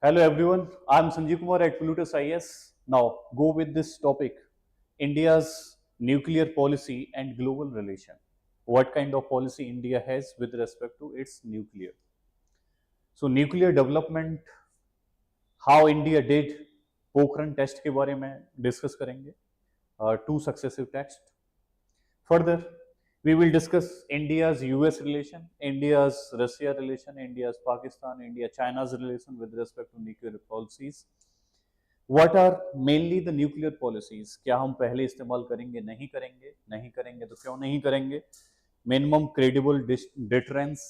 Hello everyone, I'm Sanjeev Kumar at Plutus IS. Now go with this topic, India's nuclear policy and global relation. What kind of policy India has with respect to its nuclear. So nuclear development, how India did, Pokhran test के बारे में discuss करेंगे, two successive tests. Further, we will discuss India's US relation, India's Russia relation, India's Pakistan, India-China's relation with respect to nuclear policies. What are mainly the nuclear policies? क्या हम पहले इस्तेमाल करेंगे, नहीं करेंगे, नहीं करेंगे तो क्यों नहीं करेंगे? मिनिमम क्रेडिबल डिटरेंस,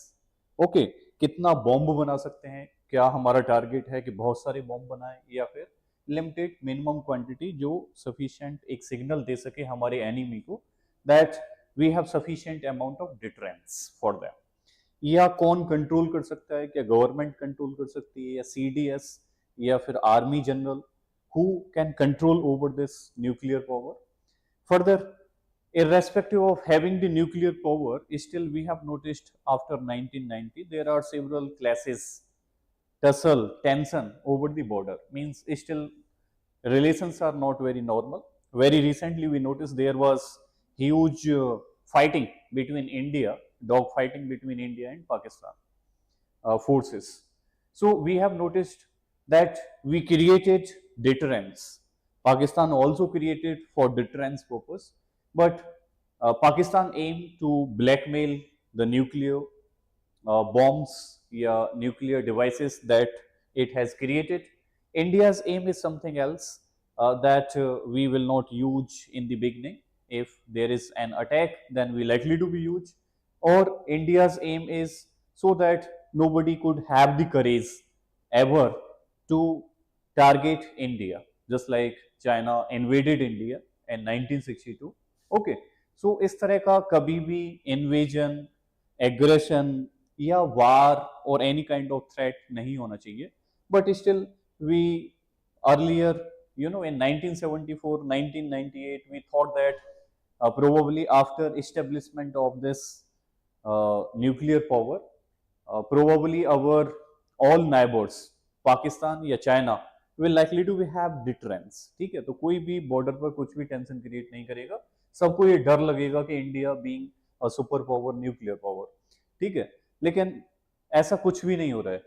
ओके, कितना बॉम्ब बना सकते हैं? क्या हमारा टारगेट है कि बहुत सारे बॉम्ब बनाएं या फिर लिमिटेड मिनिमम क्वांटिटी जो सफिशिएंट एक सिग्नल दे सके हमारे एनिमी को that we have sufficient amount of deterrence for them? या कौन कंट्रोल कर सकता है? क्या गवर्नमेंट कंट्रोल कर सकती है या सीडीएस या फिर army general who can control over this nuclear power? Further, irrespective of having the nuclear power, still we have noticed after 1990 there are several clashes, tussle, tension over the border. Means still relations are not very normal. Very recently we noticed there was huge fighting between India, dog fighting between India and Pakistan forces. So we have noticed that we created deterrence. Pakistan also created for deterrence purpose, but Pakistan aimed to blackmail the nuclear bombs, yeah, nuclear devices that it has created. India's aim is something else that we will not use in the beginning. If there is an attack, then we likely to be huge. Or India's aim is so that nobody could have the courage ever to target India, just like China invaded India in 1962. Okay, so इस तरह का कभी भी invasion, aggression या war or any kind of threat नहीं होना चाहिए. But still we earlier, in 1974, 1998, we thought that probably after establishment of this nuclear power, probably our all neighbors, Pakistan या China will likely to have deterrence. ठीक है, तो कोई भी border पर कुछ भी टेंशन क्रिएट नहीं करेगा. सबको ये डर लगेगा कि India being a super power, nuclear power. ठीक है, लेकिन ऐसा कुछ भी नहीं हो रहा है.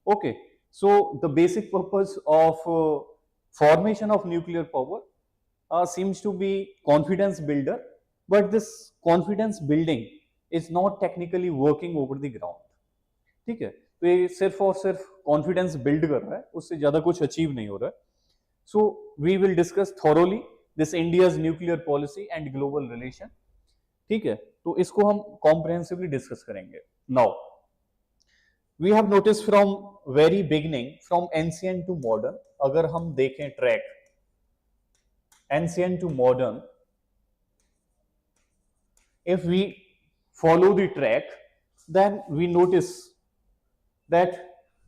Okay, so the basic purpose of formation of nuclear power seems to be confidence builder, but this confidence building is not technically working over the ground. ठीक है, तो ये सिर्फ और सिर्फ कॉन्फिडेंस बिल्ड कर रहा है, उससे ज्यादा कुछ अचीव नहीं हो रहा है. So we will discuss thoroughly this India's nuclear policy and global relation. ठीक है, तो इसको हम कॉम्प्रिहेंसिवली डिस्कस करेंगे. Now we have notice from very beginning, from ancient to modern, अगर हम देखें track ancient to modern, if we follow the track, then we notice that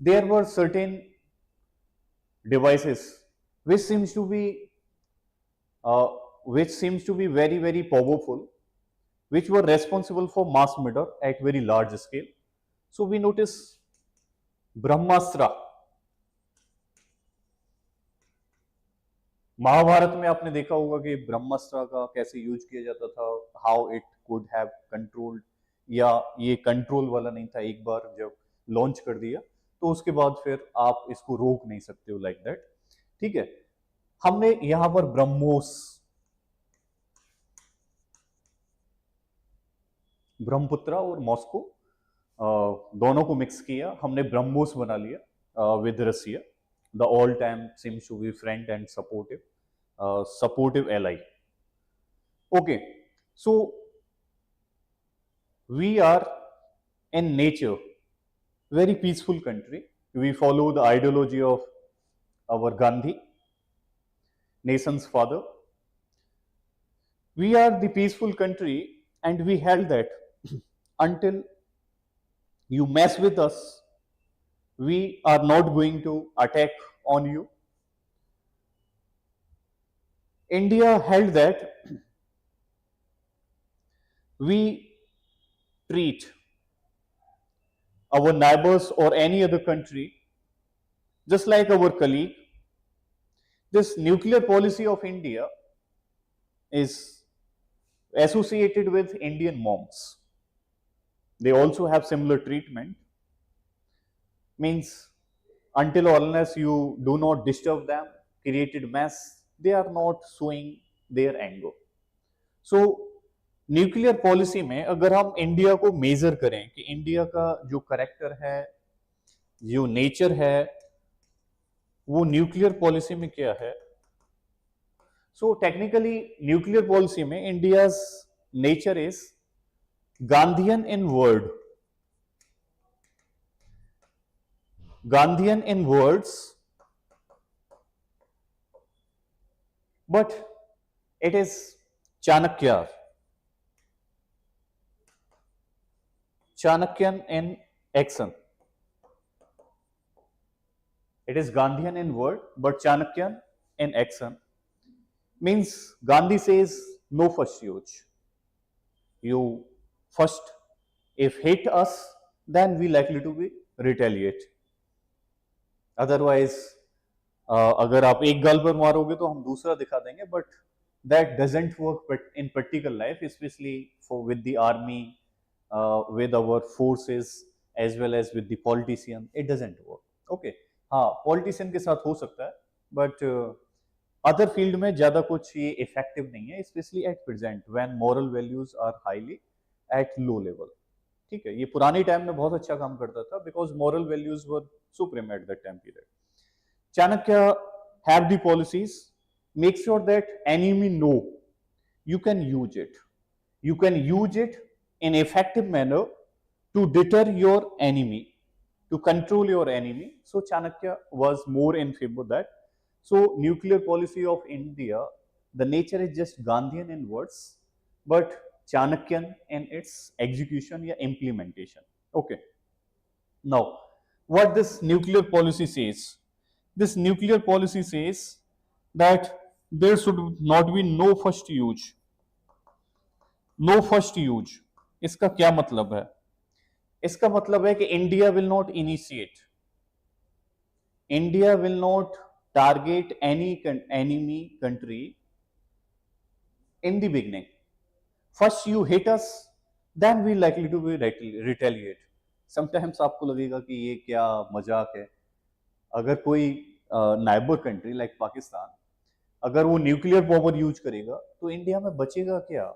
there were certain devices which seems to be very very powerful, which were responsible for mass murder at very large scale. So we notice ब्रह्मास्त्र. महाभारत में आपने देखा होगा कि ब्रह्मास्त्र का कैसे use किया जाता था, how it could have controlled, या ये कंट्रोल वाला नहीं था. एक बार जब लॉन्च कर दिया तो उसके बाद फिर आप इसको रोक नहीं सकते हो लाइक दैट. ठीक है, हमने यहां पर ब्रह्मोस, ब्रह्मपुत्र और मॉस्को दोनों को मिक्स किया, हमने ब्रह्मोस बना लिया with Russia. The all time seems to be friend and supportive ally. Okay, so we are in nature very peaceful country. We follow the ideology of our Gandhi, nation's father. We are the peaceful country and we held that until you mess with us, we are not going to attack on you. India held that we treat our neighbors or any other country Just like our colleague, this nuclear policy of India is associated with Indian moms. They also have similar treatment. Means until or unless you do not disturb them, created mess, they are not showing their anger. So nuclear policy में अगर हम India को major करें कि India का जो character है, जो नेचर है, वो न्यूक्लियर पॉलिसी में क्या है. सो टेक्निकली न्यूक्लियर पॉलिसी में India's nature is Gandhian in word, Gandhian in words, but it is Chanakya. Chanakyan in action. It is Gandhian in word, but Chanakyan in action. Means Gandhi says no first use. You first, if hate us, then we likely to be retaliate. Otherwise अगर आप एक girl पर मारोगे तो हम दूसरा दिखा देंगे, but that doesn't work in practical life, specially for with the army, with our forces as well as with the politician. It doesn't work. Okay, हाँ पॉलिटिशियन के साथ हो सकता है, बट अदर फील्ड में ज्यादा कुछ ये इफेक्टिव नहीं है, specially at present when moral values are highly at low level. ठीक है, ये पुराने टाइम में बहुत अच्छा काम करता था because moral values were supreme at that time period. Chanakya have the policies, make sure that enemy know you can use it. You can use it in effective manner to deter your enemy, to control your enemy. So Chanakya was more in favor of that. So nuclear policy of India, the nature is just Gandhian in words, but Chanakyan in its execution or implementation. Okay. Now, what this nuclear policy says? This nuclear policy says that there should not be no first use. No first use. इसका क्या मतलब है? इसका मतलब है कि India will not initiate. India will not target any enemy country in the beginning. First you hit us, then we likely to be retaliate. Sometimes आपको लगेगा कि ये क्या मजाक है. अगर कोई नाइबर कंट्री लाइक पाकिस्तान अगर वो न्यूक्लियर पावर यूज करेगा तो इंडिया में बचेगा क्या?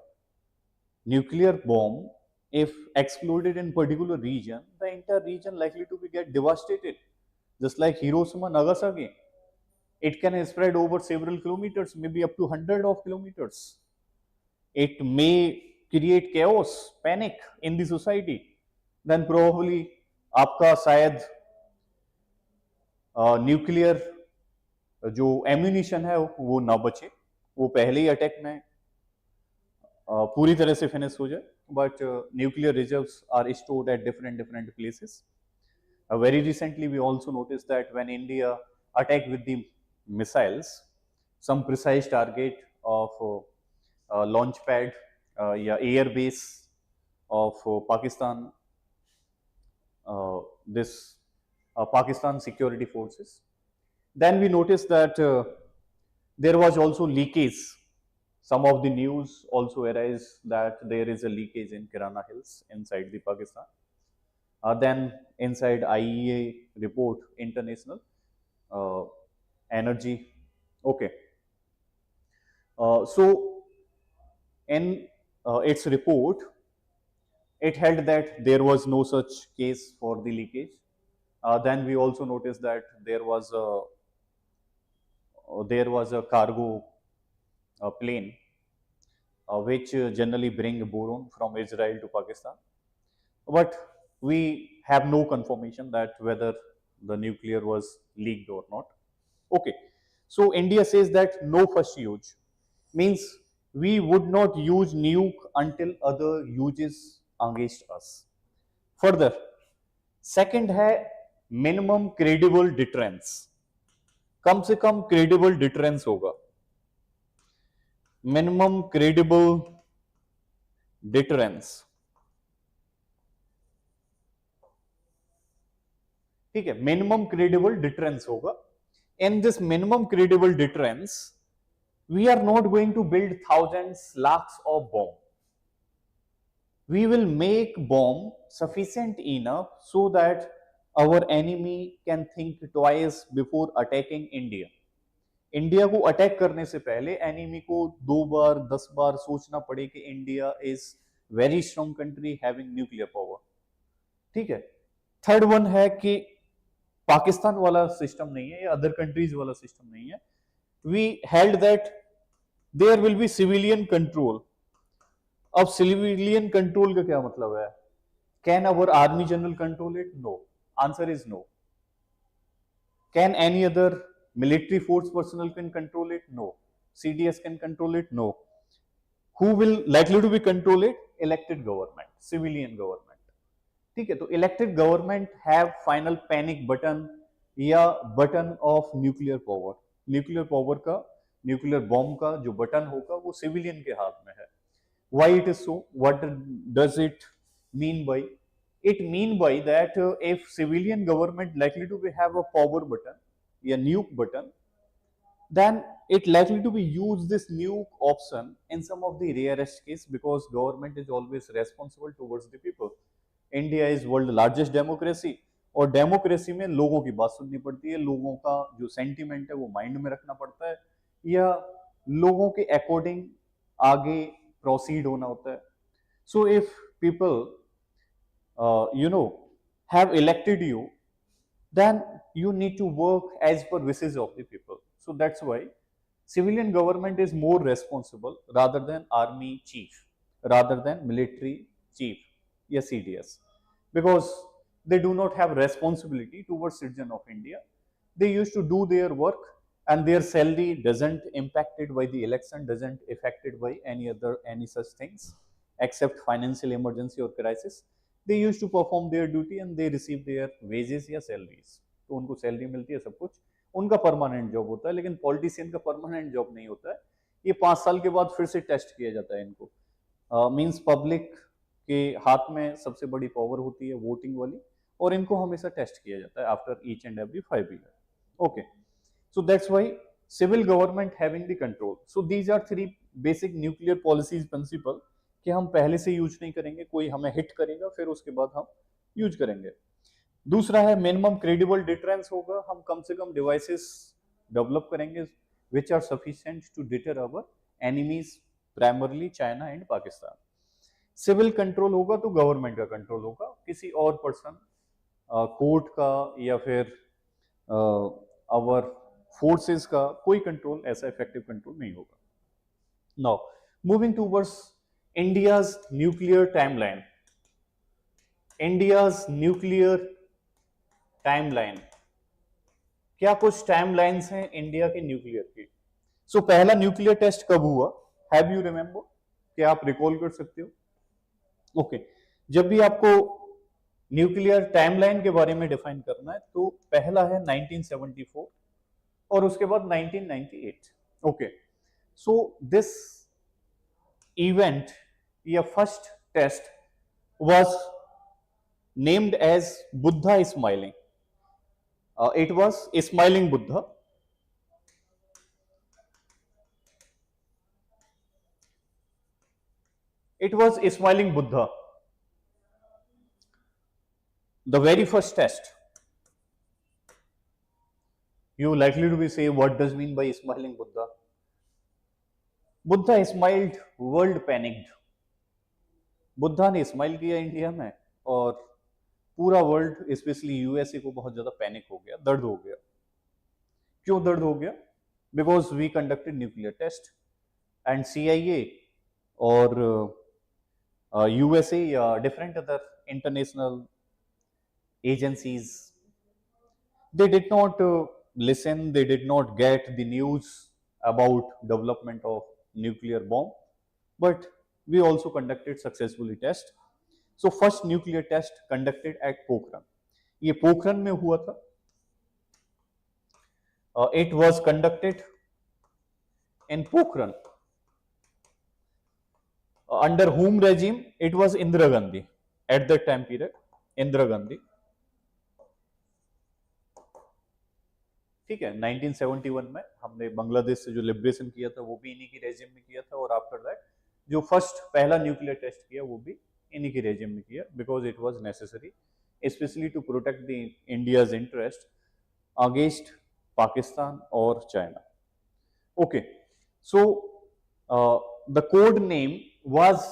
Nuclear bomb if exploded in particular region, the entire region likely to be get devastated just like Hiroshima Nagasaki. It can spread over several kilometres, may be up to 100 of kilometres. It may create chaos, panic in the society. Then probably आपका शायद nuclear जो ammunition है वो ना बचे, वो पहले ही attack में पूरी तरह से फिनिश हो जाए. But nuclear reserves are stored at different places. Very recently we also notice that when India attack with the missiles some precise target of launch pad या air base of Pakistan, this Pakistan security forces. Then we noticed that there was also leakage. Some of the news also arise that there is a leakage in Kirana Hills inside the Pakistan. Then inside IEA report, International Energy. Okay. So in its report, it held that there was no such case for the leakage. Then we also noticed that there was a cargo plane which generally bring boron from Israel to Pakistan, but we have no confirmation that whether the nuclear was leaked or not. Okay, so India says that no first use means we would not use nuke until other uses against us. Further, second है minimum credible deterrence. कम से कम credible deterrence होगा. Minimum credible deterrence. ठीक है, minimum credible deterrence होगा. In this minimum credible deterrence we are not going to build thousands, lakhs of bomb. We will make bomb sufficient enough so that our enemy can think twice before attacking India. India को attack करने से पहले enemy को 2 बार 10 बार सोचना पड़े कि India is very strong country having nuclear power. ठीक है. थर्ड वन है कि पाकिस्तान वाला सिस्टम नहीं है या अदर कंट्रीज वाला सिस्टम नहीं है. We held that there will be civilian control. अब सिविलियन कंट्रोल का क्या मतलब है? Can our army general control it? No. Answer is no. Can any other military force personnel can control it? No. CDS can control it? No. Who will likely to be control it? Elected government, civilian government. ठीक है. तो elected government have final panic button या button of nuclear power. nuclear power का, nuclear bomb का जो button होगा वो civilian के हाथ में है. Why it is so? What does it mean by? It mean by that if civilian government likely to be have a power button या nuke button, then it likely to be use this nuke option in some of the rarest case because government is always responsible towards the people. India is world largest democracy और democracy में लोगों की बात सुननी पड़ती है, लोगों का जो सेंटिमेंट है वो माइंड में रखना पड़ता है या लोगों के अकॉर्डिंग आगे प्रोसीड होना होता है. So if people have elected you, then you need to work as per wishes of the people. So that's why civilian government is more responsible rather than army chief, rather than military chief, yes, CDS, because they do not have responsibility towards citizen of India. They used to do their work and their salary doesn't impacted by the election, doesn't affected by any such things except financial emergency or crisis. They used to perform their duty and they receive their wages या salaries. तो उनको salary मिलती है, सब कुछ उनका permanent job होता है. लेकिन पॉलिटिशियन का परमानेंट जॉब नहीं होता है. ये 5 साल के बाद फिर से टेस्ट किया जाता है इनको. मींस पब्लिक के हाथ में सबसे बड़ी पावर होती है वोटिंग वाली और इनको हमेशा टेस्ट किया जाता है after each and every 5 year. Okay. So that's why civil government having the control. So these are 3 basic nuclear policies principle कि हम पहले से यूज नहीं करेंगे, कोई हमें हिट करेगा फिर उसके बाद हम यूज करेंगे. दूसरा है मिनिमम क्रेडिबल डिटरेंस होगा. हम कम से कम डिवाइसेस डेवलप करेंगे which are sufficient to deter our enemies, primarily China and Pakistan. Civil control होगा तो गवर्नमेंट का कंट्रोल होगा, किसी और पर्सन, कोर्ट का या फिर अवर फोर्सेस का कोई कंट्रोल, ऐसा इफेक्टिव कंट्रोल नहीं होगा. Now moving towards India's nuclear timeline. India's nuclear timeline. क्या कुछ टाइमलाइंस हैं इंडिया के न्यूक्लियर की? सो पहला न्यूक्लियर टेस्ट कब हुआ? Have you remember? क्या आप रिकॉल कर सकते हो? ओके. जब भी आपको न्यूक्लियर टाइमलाइन के बारे में डिफाइन करना है तो पहला है 1974 और उसके बाद 1998. Okay. So this event, your first test was named as Buddha smiling. It was a smiling Buddha. It was a smiling Buddha. The very first test. You likely to be say, what does mean by smiling Buddha? Buddha smiled, world panicked. Buddha ने smile किया India में और पूरा world specially USA को बहुत ज्यादा panic हो गया, दर्द हो गया. क्यों दर्द हो गया? Because we conducted nuclear test and CIA और यूएसए या different other international agencies, they did not listen, they did not get the news about development of nuclear bomb, but we also conducted successfully test. So first nuclear test conducted at Pokhran. ये पोखरन में हुआ था. It was conducted in Pokhran. Under whom regime? It was Indira Gandhi at that time period. Indira Gandhi. ठीक है, 1971 में हमने बांग्लादेश से जो लिबरेशन किया था वो भी इन्हीं की रेजिम में किया था, और आफ्टर दैट जो फर्स्ट पहला न्यूक्लियर टेस्ट किया वो भी इन्हीं की रेजिम में किया, because it was necessary specially to protect the India's interest against Pakistan और China. Okay, so the code name was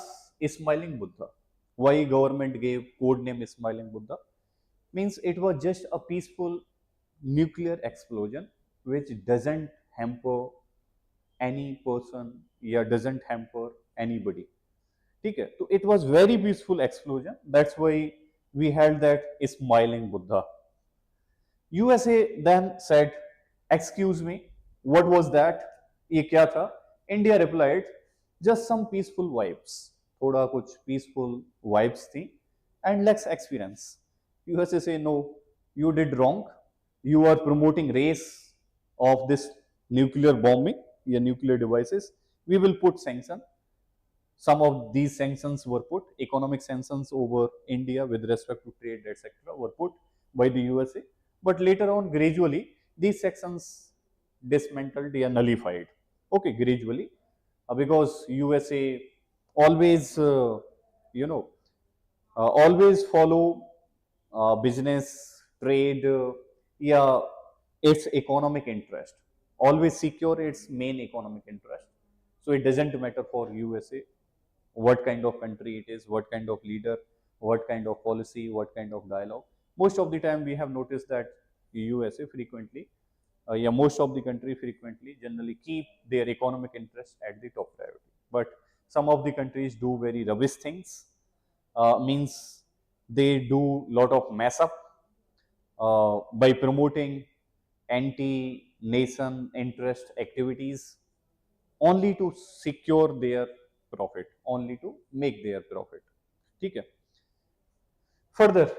Smiling Buddha. Why government gave code name Smiling Buddha? Means it was just a peaceful nuclear explosion which doesn't hamper any person, yeah, doesn't hamper anybody. ठीक है, तो it was very peaceful explosion. That's why we had that Smiling Buddha. USA then said, "Excuse me, what was that? ये क्या था?" India replied, "Just some peaceful vibes." थोड़ा कुछ peaceful vibes थी, and let's experience. USA say, "No, you did wrong. You are promoting race of this nuclear bombing, या nuclear devices. We will put sanction." Some of these sanctions were put, economic sanctions over India with respect to trade, etc., were put by the USA. But later on, gradually, these sanctions dismantled or nullified. Okay, gradually, because USA always, always follow business, trade, yeah, its economic interest. Always secure its main economic interest. So it doesn't matter for USA what kind of country it is, what kind of leader, what kind of policy, what kind of dialogue. Most of the time we have noticed that USA frequently, most of the country frequently generally keep their economic interest at the top priority. But some of the countries do very rubbish things, means they do lot of mess up by promoting anti-nation interest activities only to secure their profit, only to make their profit. ठीक है. Further,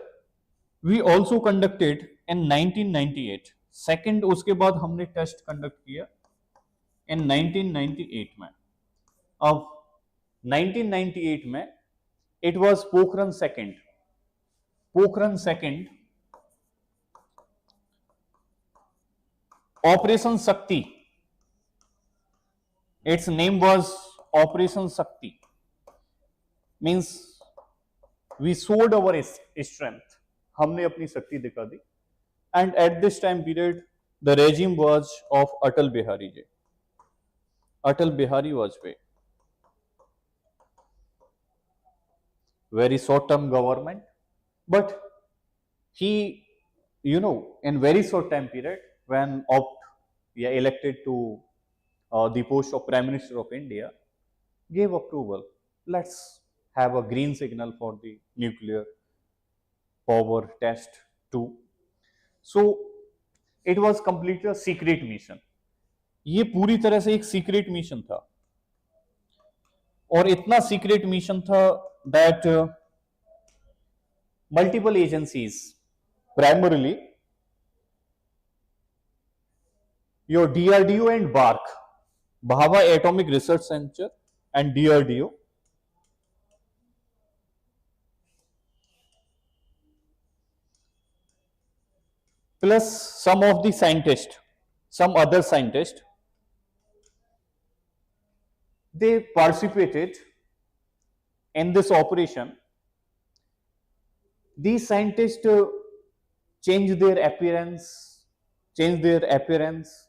we also conducted in 1998. Second, उसके बाद हमने test conduct किया in 1998 में. अब 1998 में it was Pokhran second. Pokhran second, Operation Shakti. Its name was Operation Shakti. Means we showed our strength. हमने अपनी शक्ति दिखा दी. And at this time period, the regime was of Atal Bihari ji. Atal Bihari Vajpayee. Very short-term government, but he, in very short time period, when elected to the post of Prime Minister of India, gave approval. Let's have a green signal for the nuclear power test too. So it was completely a secret mission. ये पूरी तरह से एक secret mission था, और इतना secret mission था that multiple agencies, primarily your DRDO and BARC, Bhava Atomic Research Center and DRDO, plus some of the scientists, some other scientists, they participated in this operation. These scientists changed their appearance,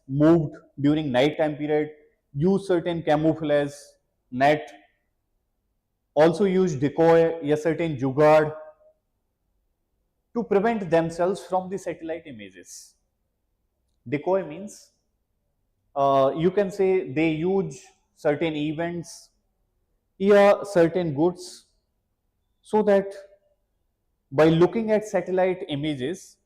moved during night time period, used certain camouflage net, also used decoy, a certain jugaad to prevent themselves from the satellite images. Decoy means you can say they use certain events, certain goods, so that by looking at satellite images,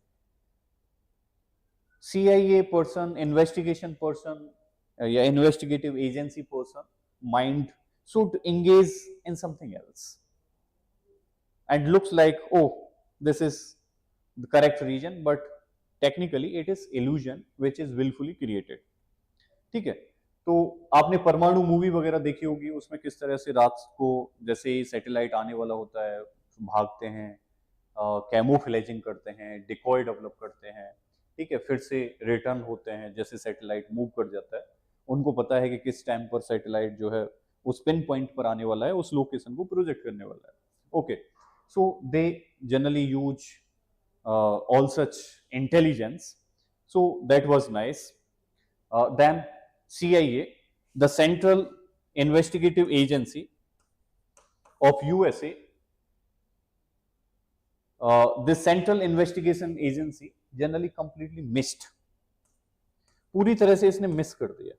CIA person, investigation person, investigative agency person, mind should engage in something else, and looks like, oh, this is the correct region, but technically it is illusion which is willfully created. ठीक है. तो आपने परमाणु movie वगैरह देखी होगी, उसमें किस तरह से रात को जैसे ही सैटेलाइट आने वाला होता है भागते हैं, कैमोफ्लेजिंग करते हैं, डिकॉय डेवलप करते हैं, ठीक है, फिर से रिटर्न होते हैं, जैसे सैटेलाइट मूव कर जाता है, उनको पता है कि किस टाइम पर सैटेलाइट जो है उस पिन पॉइंट पर आने वाला है, उस लोकेशन को प्रोजेक्ट करने वाला है. Okay, so they generally use all such intelligence. So that was nice. Then CIA, the Central Investigative Agency of USA, this Central Investigation Agency generally completely missed. पूरी तरह से इसने मिस कर दिया.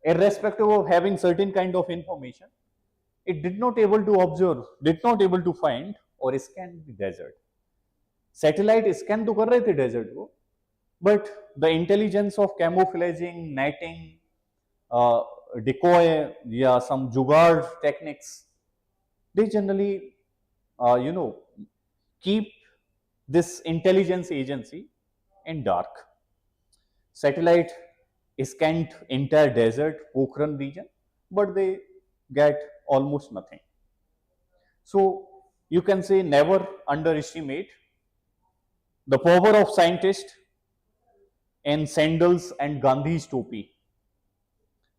Irrespective of having certain kind of information, it did not able to observe, did not able to find or scan the desert. Satellite scan तो कर रहे थे डेजर्ट को, but the intelligence of camouflaging, netting, decoy या some jugaad techniques, they generally keep this intelligence agency in dark. Satellite scanned entire desert, Pokhran region, but they get almost nothing. So you can say never underestimate the power of scientists in sandals and Gandhi's topi.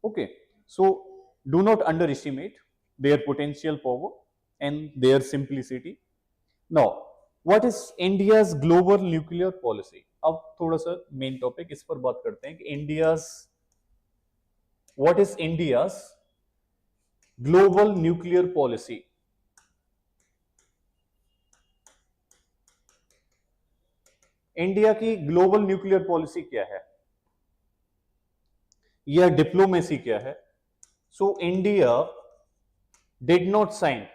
Okay, so do not underestimate their potential power and their simplicity. Now, what is India's global nuclear policy? अब थोड़ा सा main topic इस पर बात करते हैं कि what is India's global nuclear policy? India की ग्लोबल न्यूक्लियर पॉलिसी क्या है या डिप्लोमेसी क्या है? So India did not sign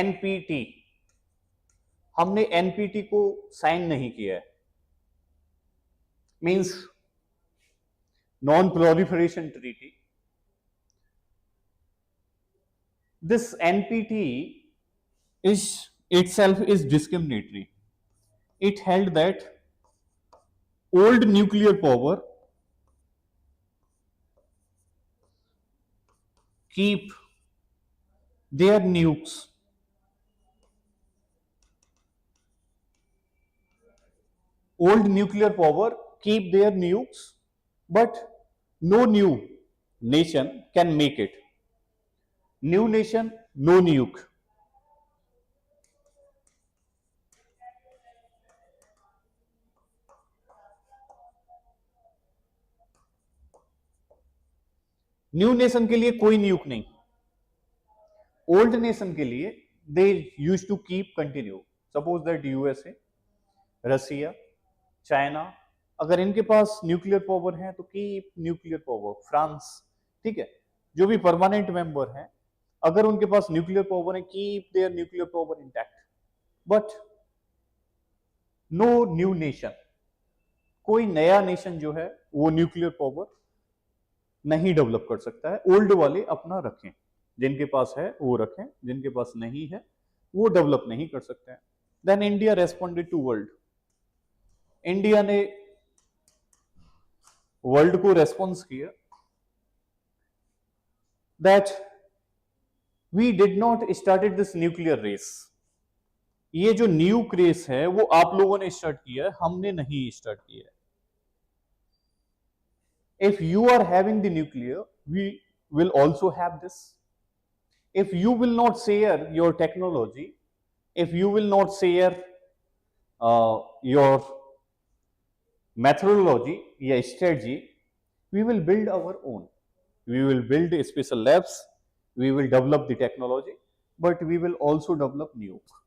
NPT. हमने एनपीटी को साइन नहीं किया है, means non proliferation treaty. This NPT is itself is discriminatory. It held that old nuclear power keep their nukes. Old nuclear power keep their nukes, but no new nation can make it. New nation, no nuke. New nation के लिए कोई nuke नहीं. Old nation के लिए they use to keep continue. Suppose that USA, Russia, China, अगर इनके पास nuclear power है तो कीप न्यूक्लियर पावर. फ्रांस, ठीक है, जो भी परमानेंट मेंबर हैं, अगर उनके पास न्यूक्लियर पावर है, keep their nuclear power intact. But no new nation, कोई नया नेशन जो है वो न्यूक्लियर पावर नहीं डेवलप कर सकता है. ओल्ड वाले अपना रखें, जिनके पास है वो रखें, जिनके पास नहीं है वो डेवलप नहीं कर सकते हैं. Then India responded to world. India ने वर्ल्ड को रेस्पॉन्स किया that we did not started this nuclear race. ये जो न्यूक रेस है वो आप लोगों ने स्टार्ट किया है, हमने नहीं स्टार्ट किया है. If you are having the nuclear, we will also have this. If you will not share your technology, if you will not share your methodology या strategy, we will build our own. We will build special labs, we will develop the technology, but we will also develop nuke.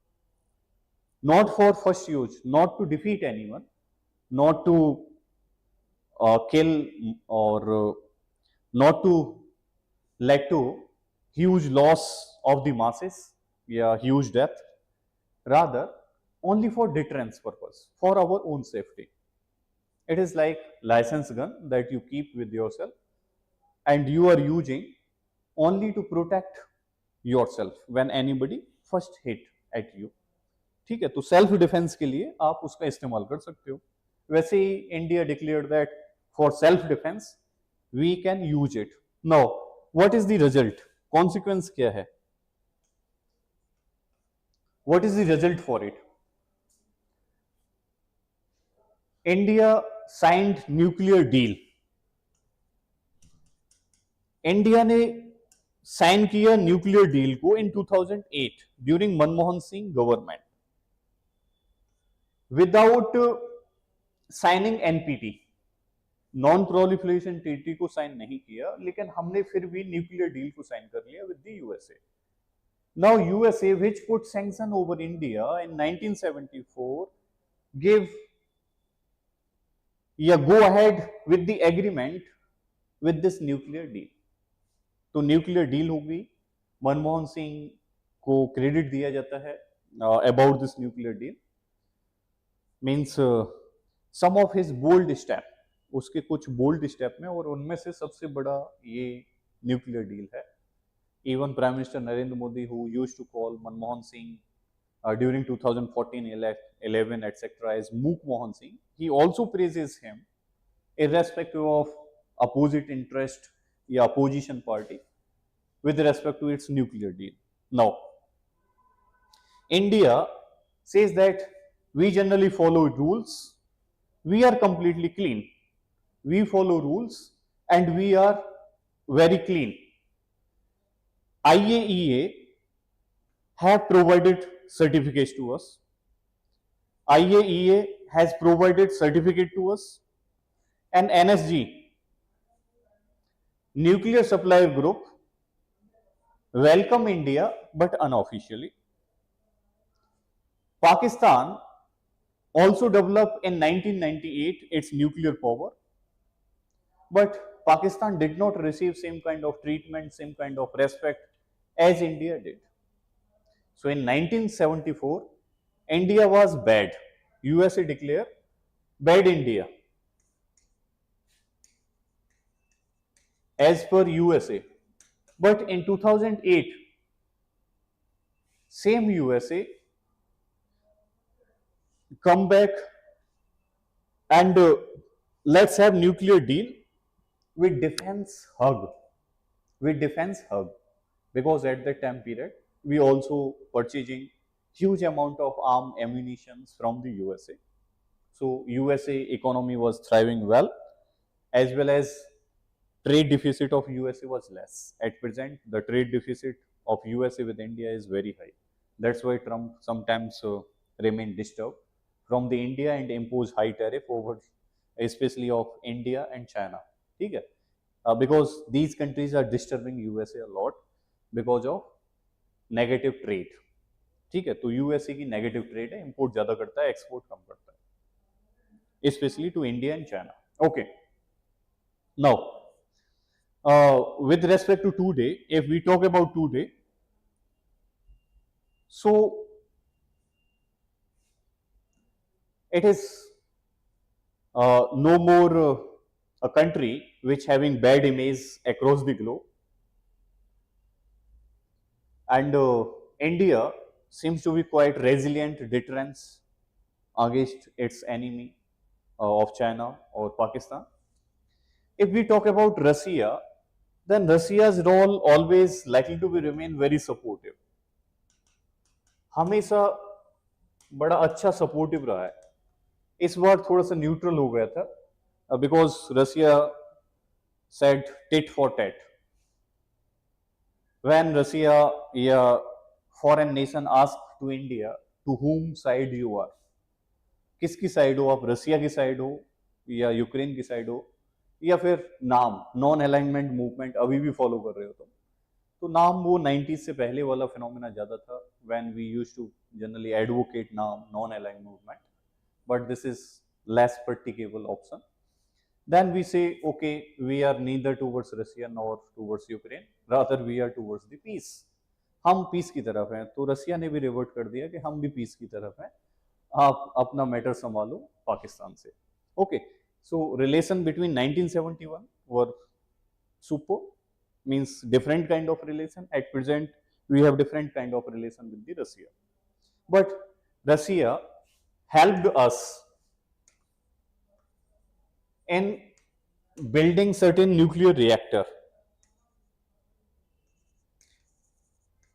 Not for first use, not to defeat anyone, not to kill or not to lead to huge loss of the masses, huge death, rather only for deterrence purpose, for our own safety. It is like license gun that you keep with yourself and you are using only to protect yourself when anybody first hit at you. ठीक है, तो self defence के लिए आप उसका इस्तेमाल कर सकते हो. वैसे ही India declared that for self defence we can use it. Now what is the result, consequence क्या है? what is the result for it? India signed nuclear deal. India ने साइन किया न्यूक्लियर डील को इन 2008 during Manmohan Singh government without signing NPT, non proliferation treaty को साइन नहीं किया, लेकिन हमने फिर भी न्यूक्लियर डील को साइन कर लिया with the USA. Now USA, which put sanction over India in 1974, gave go ahead with the agreement with this nuclear deal. तो न्यूक्लियर डील हो गई. मनमोहन सिंह को क्रेडिट दिया जाता है about this nuclear deal. Means some of his bold step, उसके कुछ bold step में, और उनमें से सबसे बड़ा ये न्यूक्लियर डील है. Even Prime Minister Narendra Modi, who used to call Manmohan Singh during 2014-11, etc., as Mook Mohan Singh, he also praises him, irrespective of opposite interest or opposition party, with respect to its nuclear deal. Now, India says that we generally follow rules, we are completely clean, we follow rules, and we are very clean. IAEA have provided certificates to us. IAEA has provided certificate to us, and NSG, Nuclear Supplier Group, welcome India but unofficially. Pakistan also developed in 1998 its nuclear power, but Pakistan did not receive same kind of treatment, same kind of respect as India did. So in 1974, India was bad. USA declared bad India. As per USA. But in 2008, same USA come back and let's have nuclear deal with defense hug. With defense hug. Because at that time period, we also purchasing huge amount of arm ammunitions from the USA. So USA economy was thriving well as trade deficit of USA was less. At present, the trade deficit of USA with India is very high. That's why Trump sometimes remain disturbed from the India and impose high tariff over, especially of India and China. ठीक है? Because these countries are disturbing USA a lot because of negative trade. ठीक है, तो USA की negative trade है, import ज्यादा करता है, एक्सपोर्ट कम करता है, specially to India and China. Okay, now with respect to today, if we talk about today, so it is no more a country which having bad image across the globe. And India seems to be quite resilient deterrence against its enemy of China or Pakistan. If we talk about Russia, then Russia's role always likely to be remain very supportive. हमेशा बड़ा अच्छा supportive रहा है. इस बार थोड़ा सा neutral हो गया था because Russia said tit for tat. When Russia या foreign nation ask to India to whom side you are, किसकी साइड हो आप, रसिया की साइड हो या यूक्रेन की साइड हो या फिर नाम नॉन अलाइनमेंट मूवमेंट अभी भी फॉलो कर रहे हो तुम, तो नाम वो 90s से पहले वाला फिनोमेना ज्यादा था when we used to generally advocate नाम non aligned movement, but this is less practicable option. Then we say, okay, we are neither towards Russia nor towards Ukraine, rather we are towards the peace. हम piece की तरफ हैं, तो रसिया ने भी revert कर दिया कि हम भी पीस की तरफ हैं, आप अपना मैटर संभालो पाकिस्तान से. Okay, so relation between 1971 were super, means different kind of relation. At present, we have different kind of relation with the Russia, but Russia helped us in building certain nuclear reactor.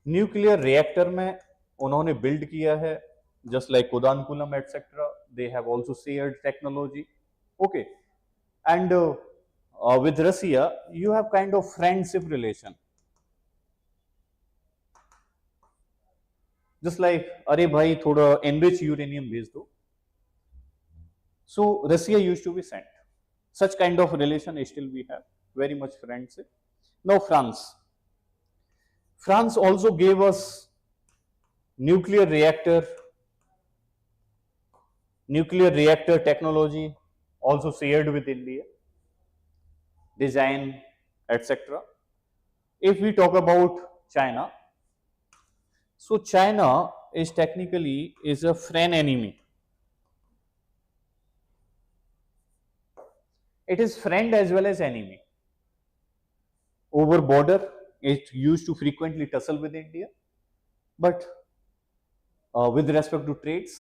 Nuclear reactor में उन्होंने build किया है, just like Kudankulam etc. They have also shared technology. Okay, and with Russia, you have kind of friendship relation. Just like, अरे भाई थोड़ा enrich uranium भेज दो. So Russia used to be sent. Such kind of relation still we have, very much friendship. Now France. France also gave us nuclear reactor technology, also shared with India, design, etc. If we talk about China, so China is technically is a friend enemy. It is friend as well as enemy. Over border, it used to frequently tussle with India, but with respect to trades,